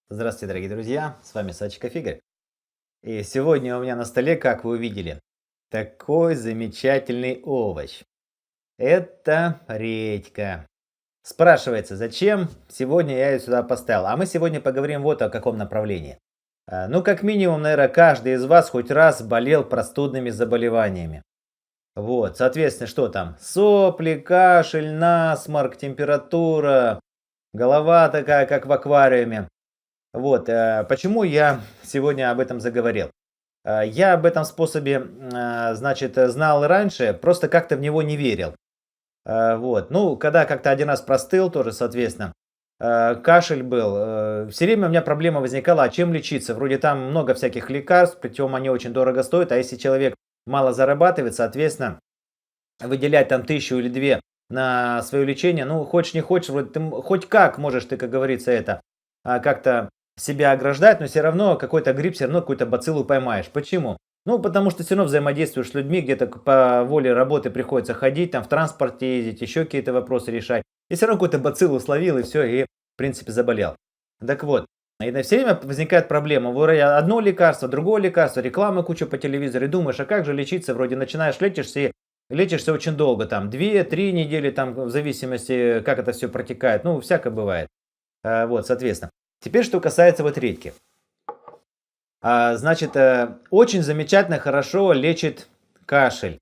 Здравствуйте, дорогие друзья, с вами Садчиков Игорь. И сегодня у меня на столе, как вы увидели, такой замечательный овощ. Это редька. Спрашивается, зачем сегодня я ее сюда поставил? А мы сегодня поговорим вот о каком направлении. Ну, как минимум, наверное, каждый из вас хоть раз болел простудными заболеваниями. Вот, соответственно, что там? Сопли, кашель, насморк, температура, голова такая, как в аквариуме. Вот, почему я сегодня об этом заговорил. Я об этом способе, значит, знал раньше, просто как-то в него не верил. Вот, ну, когда как-то один раз простыл тоже, соответственно, кашель был, все время у меня проблема возникала, а чем лечиться? Вроде там много всяких лекарств, причем они очень дорого стоят, а если человек мало зарабатывает, соответственно, выделять там 1000 или 2 на свое лечение, ну, хочешь не хочешь, вроде ты хоть как можешь ты, как говорится, это как-то себя ограждать, но все равно какой-то грипп, все равно какую-то бациллу поймаешь. Почему? Ну, потому что все равно взаимодействуешь с людьми, где-то по воле работы приходится ходить, там в транспорте ездить, еще какие-то вопросы решать. И все равно какую-то бациллу словил, и все, и в принципе заболел. Так вот, и на все время возникает проблема. Вроде одно лекарство, другое лекарство, рекламы куча по телевизору, и думаешь, а как же лечиться? Вроде начинаешь лечишься, и лечишься очень долго, там 2-3 недели, там в зависимости, как это все протекает. Ну, всякое бывает. Вот, соответственно. Теперь, что касается вот редьки. Значит, очень замечательно, хорошо лечит кашель.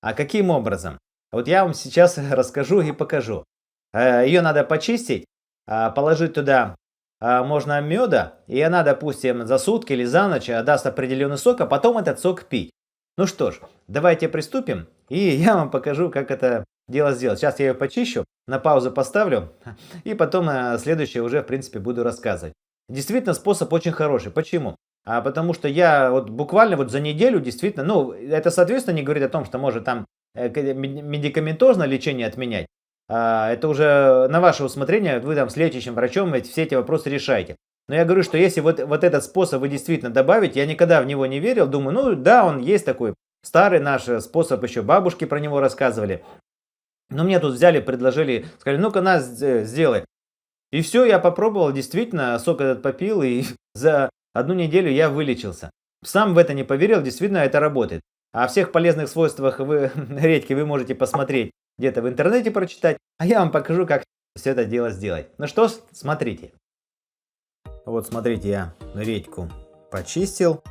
А каким образом? Вот я вам сейчас расскажу и покажу. Ее надо почистить, положить туда можно меда, и она, допустим, за сутки или за ночь даст определенный сок, а потом этот сок пить. Ну что ж, давайте приступим, и я вам покажу, как это дело сделать. Сейчас я ее почищу, на паузу поставлю, и потом следующее уже, в принципе, буду рассказывать. Действительно, способ очень хороший. Почему? Потому что я вот буквально вот за неделю действительно, ну, это, соответственно, не говорит о том, что может там медикаментозное лечение отменять. Это уже на ваше усмотрение, вы там с лечащим врачом все эти вопросы решаете. Но я говорю, что если вот этот способ вы действительно добавите, я никогда в него не верил, думаю, ну да, он есть такой старый наш способ, еще бабушки про него рассказывали. Но мне тут взяли, предложили, сказали, ну-ка на, сделай. И все, я попробовал, действительно, сок этот попил, и за 1 неделю я вылечился. Сам в это не поверил, действительно это работает. О всех полезных свойствах редьки вы можете посмотреть, где-то в интернете прочитать, а я вам покажу, как все это дело сделать. Ну что ж, смотрите. Вот смотрите, я редьку почистил.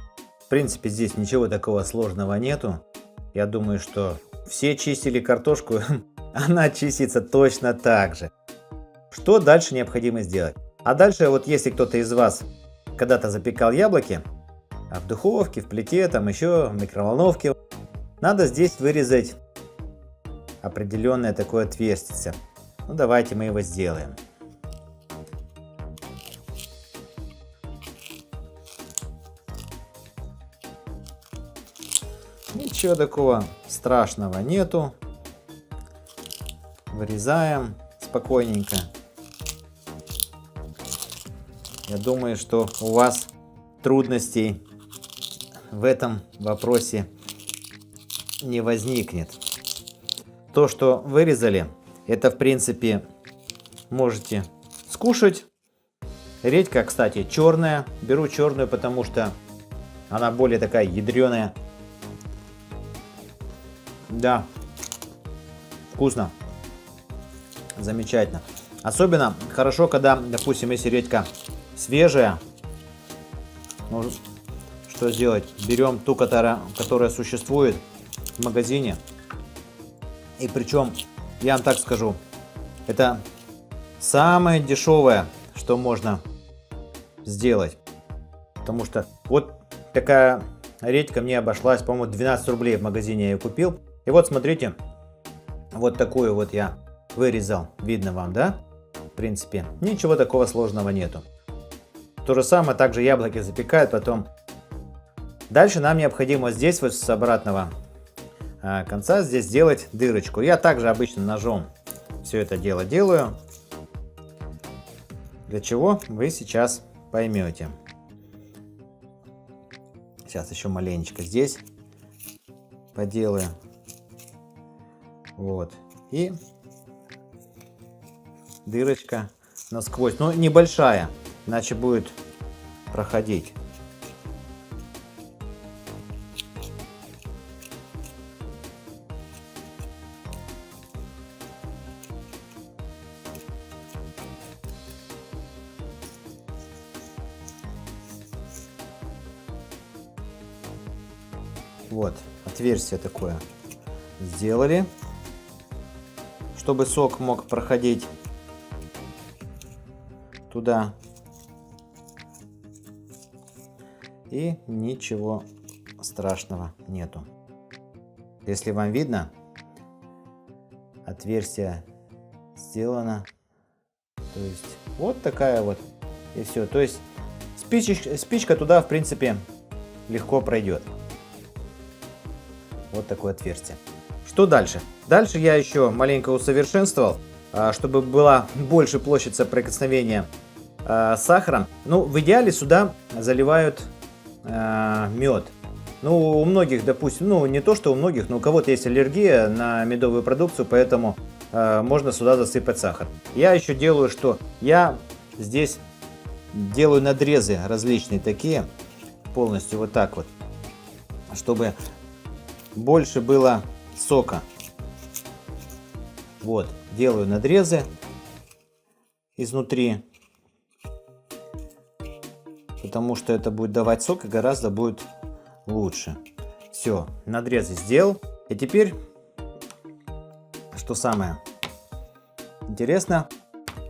В принципе, здесь ничего такого сложного нету. Я думаю, что все чистили картошку, она чистится точно так же. Что дальше необходимо сделать? А дальше, вот если кто-то из вас когда-то запекал яблоки, в духовке, в плите, там еще, в микроволновке, надо здесь вырезать определенное такое отверстие. Ну, давайте мы его сделаем. Ничего такого страшного нету. Вырезаем спокойненько. Я думаю, что у вас трудностей в этом вопросе не возникнет. То, что вырезали, это в принципе можете скушать. Редька, кстати, черная. Беру черную, потому что она более такая ядреная. Да, вкусно. Замечательно. Особенно хорошо, когда, допустим, если редька свежая. Ну, что сделать? Берем ту, которая существует в магазине. И причем, я вам так скажу, это самое дешевое, что можно сделать. Потому что вот такая редька мне обошлась, по-моему, 12 рублей в магазине я ее купил. И вот смотрите, вот такую вот я вырезал. Видно вам, да? В принципе, ничего такого сложного нету. То же самое, также яблоки запекают потом. Дальше нам необходимо здесь вот с обратного конца здесь сделать дырочку. Я также обычно ножом все это дело делаю. Для чего вы сейчас поймете. Сейчас еще маленечко здесь поделаю. Вот. И дырочка насквозь. Но небольшая. Иначе будет проходить. Вот, отверстие такое сделали, чтобы сок мог проходить туда. И ничего страшного нету. Если вам видно, отверстие сделано. То есть вот такая вот. И все. То есть спичка туда, в принципе, легко пройдет. Вот такое отверстие. Что дальше? Дальше я еще маленько усовершенствовал, чтобы была больше площадь соприкосновения с сахаром. Ну, в идеале сюда заливают мед. Ну, у многих, допустим, ну, не то, что у многих, но у кого-то есть аллергия на медовую продукцию, поэтому можно сюда засыпать сахар. Я еще делаю, что я здесь делаю надрезы различные такие, полностью вот так вот, чтобы больше было сока. Вот, делаю надрезы изнутри, потому что это будет давать сок и гораздо будет лучше. Все, надрезы сделал. И теперь, что самое интересное,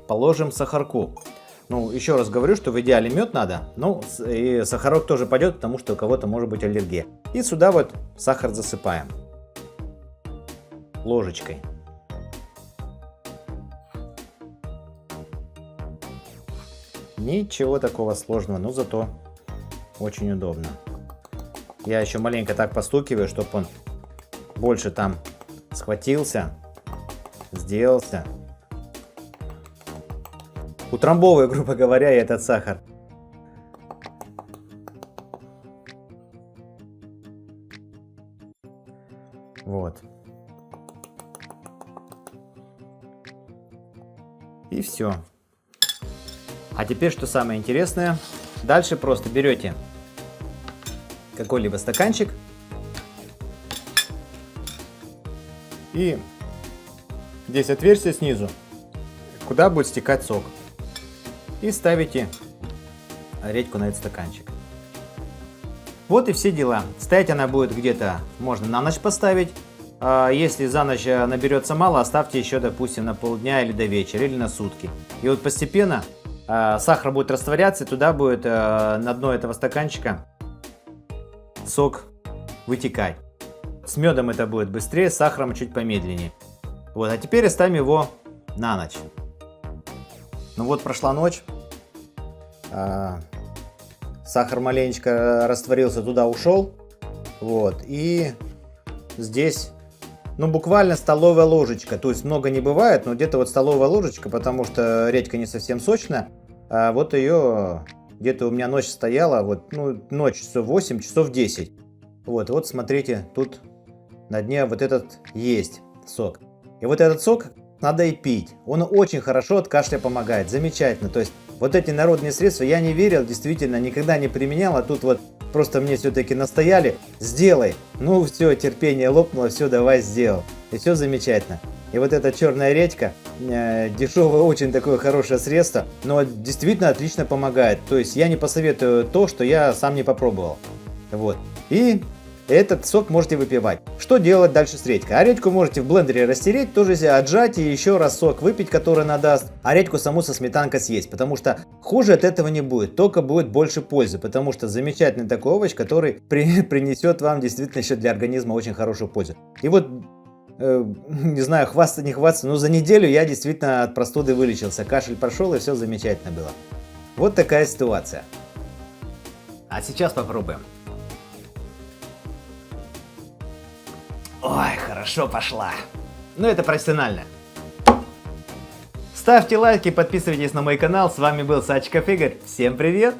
положим сахарку. Ну, еще раз говорю, что в идеале мед надо, ну, и сахарок тоже пойдет, потому что у кого-то может быть аллергия. И сюда вот сахар засыпаем ложечкой. Ничего такого сложного, но зато очень удобно. Я еще маленько так постукиваю, чтобы он больше там схватился, сделался. Утрамбовываю, грубо говоря, этот сахар. Вот. И все. А теперь, что самое интересное, дальше просто берете какой-либо стаканчик и здесь отверстие снизу, куда будет стекать сок. И ставите редьку на этот стаканчик. Вот и все дела. Стоять она будет где-то, можно на ночь поставить. Если за ночь наберется мало, оставьте еще, допустим, на полдня или до вечера, или на сутки. И вот постепенно сахар будет растворяться, и туда будет на дно этого стаканчика сок вытекать. С медом это будет быстрее, с сахаром чуть помедленнее. Вот, а теперь оставим его на ночь. Ну вот прошла ночь, сахар маленечко растворился, туда ушел, вот, и здесь, ну, буквально столовая ложечка, то есть много не бывает, но где-то вот столовая ложечка, потому что редька не совсем сочная, вот ее где-то у меня ночь стояла, вот, ну, ночь часов 8, часов 10, вот смотрите, тут на дне вот этот есть сок, и вот этот сок надо и пить. Он очень хорошо от кашля помогает. Замечательно. То есть вот эти народные средства я не верил, действительно, никогда не применял. А тут вот просто мне все-таки настояли. Сделай. Ну все, терпение лопнуло, все, давай сделал. И все замечательно. И вот эта черная редька, дешевое, очень такое хорошее средство, но действительно отлично помогает. То есть я не посоветую то, что я сам не попробовал. Вот. И этот сок можете выпивать. Что делать дальше с редькой? А редьку можете в блендере растереть, тоже отжать и еще раз сок выпить, который надаст. А редьку саму со сметанкой съесть, потому что хуже от этого не будет, только будет больше пользы, потому что замечательный такой овощ, который принесет вам действительно еще для организма очень хорошую пользу. И вот, не знаю, хвастаться, не хвастаться, но за неделю я действительно от простуды вылечился. Кашель прошел и все замечательно было. Вот такая ситуация. А сейчас попробуем. Ой, хорошо пошла. Ну, это профессионально. Ставьте лайки, подписывайтесь на мой канал. С вами был Садчиков Игорь. Всем привет!